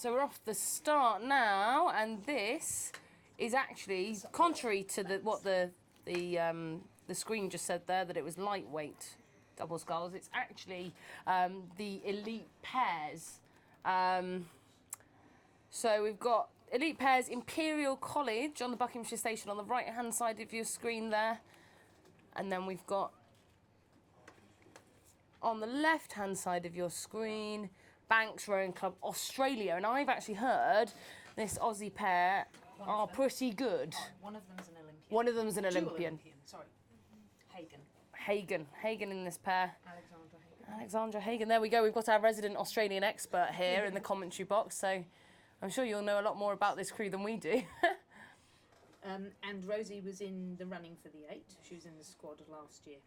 So we're off the start now, and this is actually contrary to what the screen just said there, that it was lightweight double sculls. It's actually the elite pairs. So we've got elite pairs Imperial College on the Buckinghamshire station on the right hand side of your screen there, and then we've got on the left hand side of your screen Banks Rowing Club Australia, and I've actually heard this Aussie pair are pretty good. One of them's an Olympian. One of them's an Olympian. Sorry. Hagen in this pair. Alexandra Hagen. There we go. We've got our resident Australian expert here in the commentary box, so I'm sure you'll know a lot more about this crew than we do. And Rosie was in the running for the 8. She was in the squad last year.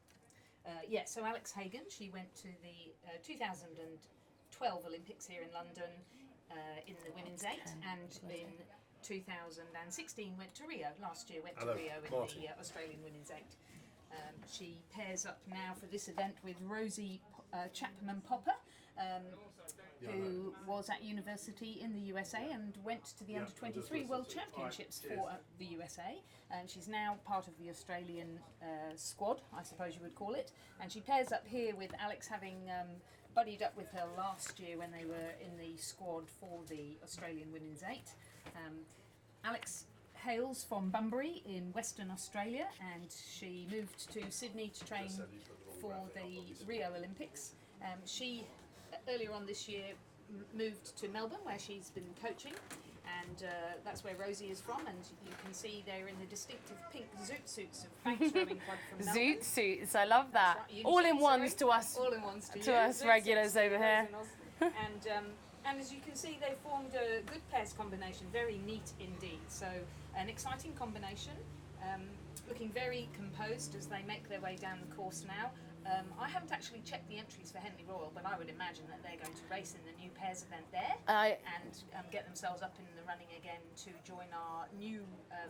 So Alex Hagen, she went to the 2012 Olympics here in London in the women's 8, and in 2016 went to Rio. Last year went to Rio in the Australian women's 8. She pairs up now for this event with Rosie Chapman-Popper, who was at university in the USA and went to the Under-23 World Championships for the USA. And she's now part of the Australian squad, I suppose you would call it. And she pairs up here with Alex, having buddied up with her last year when they were in the squad for the Australian Women's 8. Alex hails from Bunbury in Western Australia, and she moved to Sydney to train for the Rio Olympics. She earlier on this year moved to Melbourne, where she's been coaching, and that's where Rosie is from. And you can see they're in the distinctive pink zoot suits of Banks Rowing Club from Melbourne. Zoot suits, I love that. Right, all in ones to us. All in ones to us regulars over here. And as you can see, they formed a good pairs combination, very neat indeed. So an exciting combination, looking very composed as they make their way down the course now. I haven't actually checked the entries for Henley Royal, but I would imagine that they're going to race in the new pairs event there and get themselves up in the running again to join our new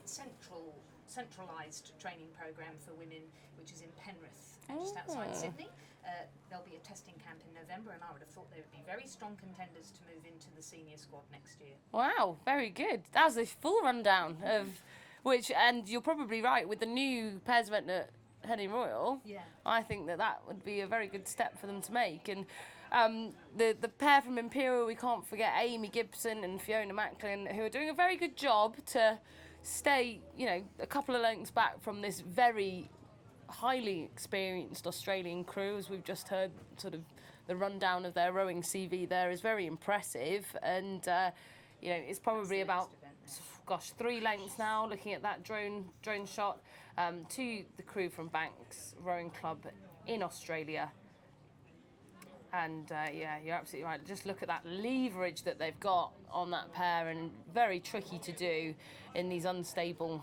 centralised training programme for women, which is in Penrith, just outside Sydney. There'll be a testing camp in November, and I would have thought they would be very strong contenders to move into the senior squad next year. Wow, very good. That was a full rundown of which, and you're probably right, with the new pairs event at Henley Royal, I think that would be a very good step for them to make. And the pair from Imperial, we can't forget Amy Gibson and Fiona Macklin, who are doing a very good job to stay, a couple of lengths back from this very highly experienced Australian crew. As we've just heard, sort of the rundown of their rowing CV there is very impressive, and it's probably about 3 lengths now, looking at that drone shot, to the crew from Banks Rowing Club in Australia. And you're absolutely right. Just look at that leverage that they've got on that pair, and very tricky to do in these unstable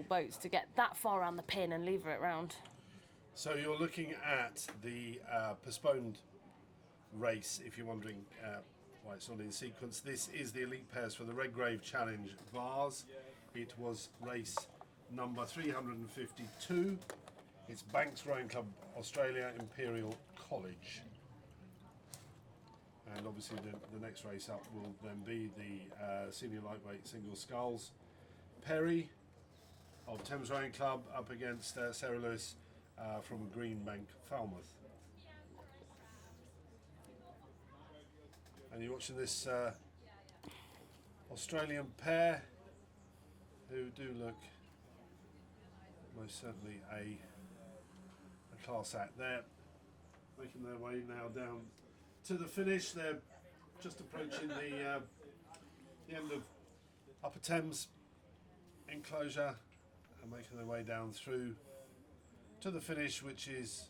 boats to get that far around the pin and lever it round. So you're looking at the postponed race, if you're wondering why it's not in sequence. This is the elite pairs for the Redgrave Challenge Vars. It was race number 352. It's Banks Rowing Club Australia, Imperial College. And obviously the next race up will then be the senior lightweight single sculls. Perry of Thames Rowing Club up against Sarah Lewis from Greenbank, Falmouth. And you're watching this Australian pair who do look most certainly a class act. They're making their way now down to the finish. They're just approaching the end of Upper Thames enclosure and making their way down through to the finish, which is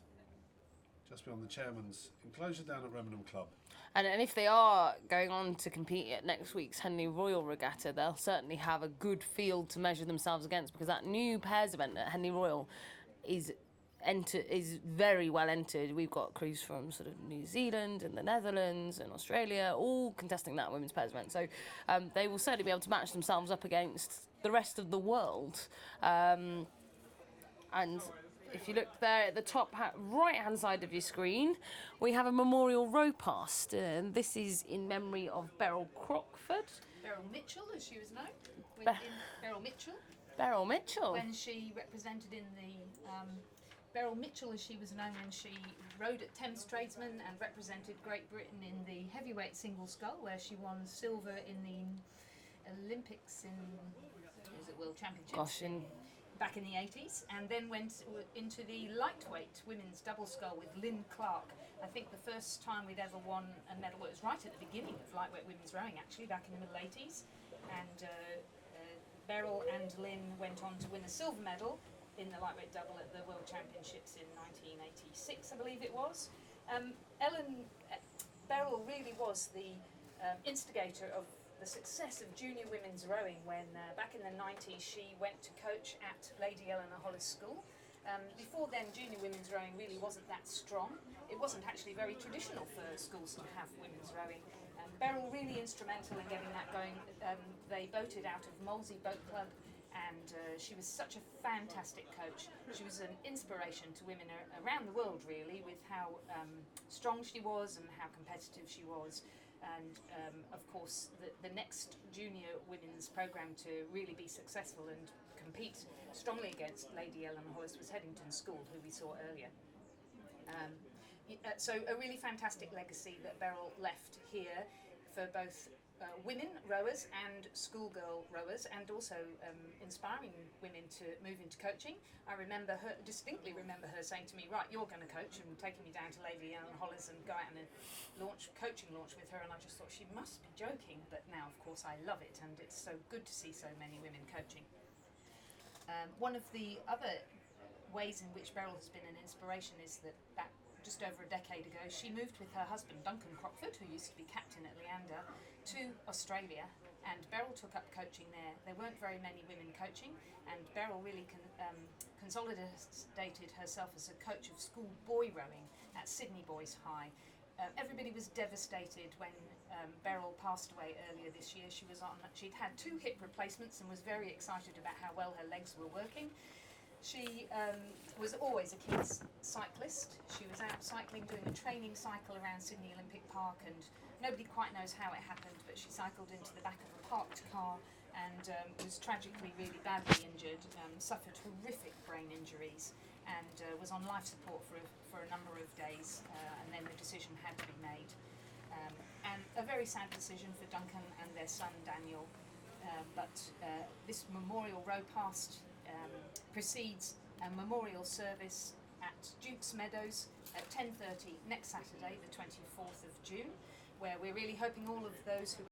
just beyond the chairman's enclosure down at Remenham Club. And if they are going on to compete at next week's Henley Royal Regatta, they'll certainly have a good field to measure themselves against, because that new pairs event at Henley Royal is very well entered. We've got crews from sort of New Zealand and the Netherlands and Australia all contesting that women's pairs event. So they will certainly be able to match themselves up against the rest of the world. And if you look there at the top right-hand side of your screen, we have a memorial row past, and this is in memory of Beryl Crockford. Beryl Mitchell, as she was known. Beryl Mitchell. Beryl Mitchell. When she represented in the Beryl Mitchell, as she was known, when she rode at Thames Tradesman and represented Great Britain in the heavyweight single scull, where she won silver in the Olympics in World Championships back in the 80s, and then went into the lightweight women's double scull with Lynn Clark. I think the first time we'd ever won a medal, well, it was right at the beginning of lightweight women's rowing, actually, back in the middle 80s, and Beryl and Lynn went on to win a silver medal in the lightweight double at the World Championships in 1986, I believe it was. Beryl really was the instigator of the success of junior women's rowing when back in the 90s she went to coach at Lady Eleanor Hollis School. Before then, junior women's rowing really wasn't that strong. It wasn't actually very traditional for schools to have women's rowing. Beryl really instrumental in getting that going. They boated out of Molesey Boat Club, and she was such a fantastic coach. She was an inspiration to women around the world, really, with how strong she was and how competitive she was. And of course, the next junior women's programme to really be successful and compete strongly against Lady Eleanor Hollis was Headington School, who we saw earlier. So a really fantastic legacy that Beryl left here for both women rowers and schoolgirl rowers, and also inspiring women to move into coaching. I distinctly remember her saying to me, right, you're going to coach, and taking me down to Lady Eleanor Hollis and go out and coaching launch with her, and I just thought she must be joking, but now of course I love it, and it's so good to see so many women coaching. One of the other ways in which Beryl has been an inspiration is that just over a decade ago, she moved with her husband, Duncan Crockford, who used to be captain at Leander, to Australia, and Beryl took up coaching there. There weren't very many women coaching, and Beryl really consolidated herself as a coach of school boy rowing at Sydney Boys High. Everybody was devastated when Beryl passed away earlier this year. She'd had 2 hip replacements and was very excited about how well her legs were working. She was always a keen cyclist. She was out cycling, doing a training cycle around Sydney Olympic Park, and nobody quite knows how it happened, but she cycled into the back of a parked car and was tragically really badly injured, suffered horrific brain injuries, and was on life support for a number of days, and then the decision had to be made. And a very sad decision for Duncan and their son Daniel, but this memorial row past precedes a memorial service at Duke's Meadows at 10:30 next Saturday, the 24th of June, where we're really hoping all of those who